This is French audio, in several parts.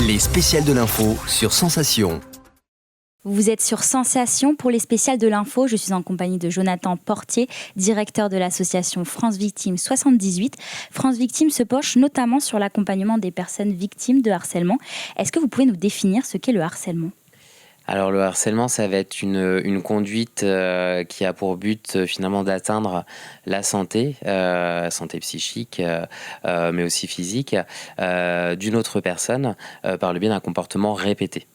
Les spéciales de l'info sur Sensation. Vous êtes sur Sensation pour les spéciales de l'info. Je suis en compagnie de Jonathan Portier, directeur de l'association France Victime 78. France Victime se penche notamment sur l'accompagnement des personnes victimes de harcèlement. Est-ce que vous pouvez nous définir ce qu'est le harcèlement ? Alors le harcèlement, ça va être une conduite qui a pour but finalement d'atteindre la santé psychique, mais aussi physique, d'une autre personne par le biais d'un comportement répété.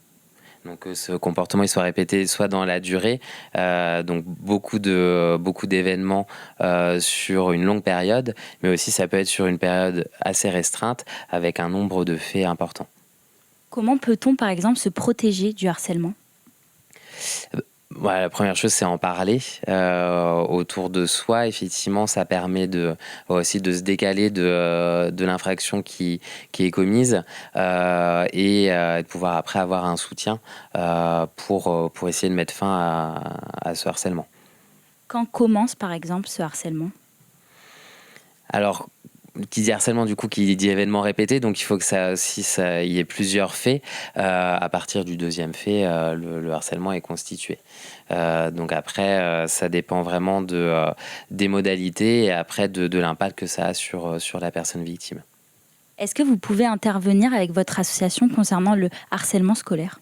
Donc ce comportement il soit répété soit dans la durée, donc beaucoup d'événements sur une longue période, mais aussi ça peut être sur une période assez restreinte avec un nombre de faits importants. Comment peut-on par exemple se protéger du harcèlement ? Ouais, la première chose, c'est en parler autour de soi. Effectivement, ça permet aussi de se décaler de l'infraction qui est commise et de pouvoir après avoir un soutien pour essayer de mettre fin à ce harcèlement. Quand commence par exemple ce harcèlement ? Alors, qui dit harcèlement, du coup, qui dit événement répété, donc il faut que il y ait plusieurs faits. À partir du deuxième fait, le harcèlement est constitué. Donc après, ça dépend vraiment des modalités et après de l'impact que ça a sur la personne victime. Est-ce que vous pouvez intervenir avec votre association concernant le harcèlement scolaire ?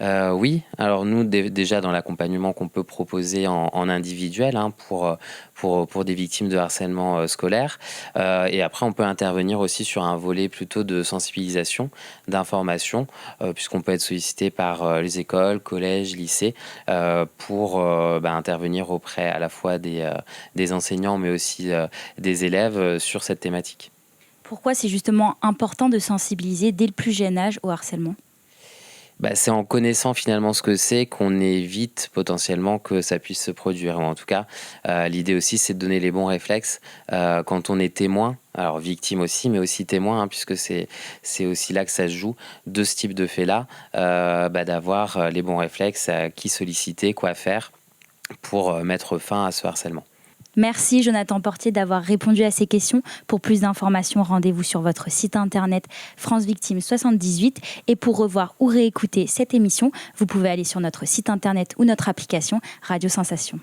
Oui, alors nous déjà dans l'accompagnement qu'on peut proposer en individuel pour des victimes de harcèlement scolaire, et après on peut intervenir aussi sur un volet plutôt de sensibilisation, d'information, puisqu'on peut être sollicité par les écoles, collèges, lycées pour intervenir auprès à la fois des enseignants mais aussi des élèves sur cette thématique. Pourquoi c'est justement important de sensibiliser dès le plus jeune âge au harcèlement ? C'est en connaissant finalement ce que c'est qu'on évite potentiellement que ça puisse se produire. Ou en tout cas, l'idée aussi, c'est de donner les bons réflexes quand on est témoin, alors victime aussi, mais aussi témoin, puisque c'est aussi là que ça se joue, de ce type de fait-là, d'avoir les bons réflexes, qui solliciter, quoi faire pour mettre fin à ce harcèlement. Merci Jonathan Portier d'avoir répondu à ces questions. Pour plus d'informations, rendez-vous sur votre site internet France Victime 78. Et pour revoir ou réécouter cette émission, vous pouvez aller sur notre site internet ou notre application Radio Sensation.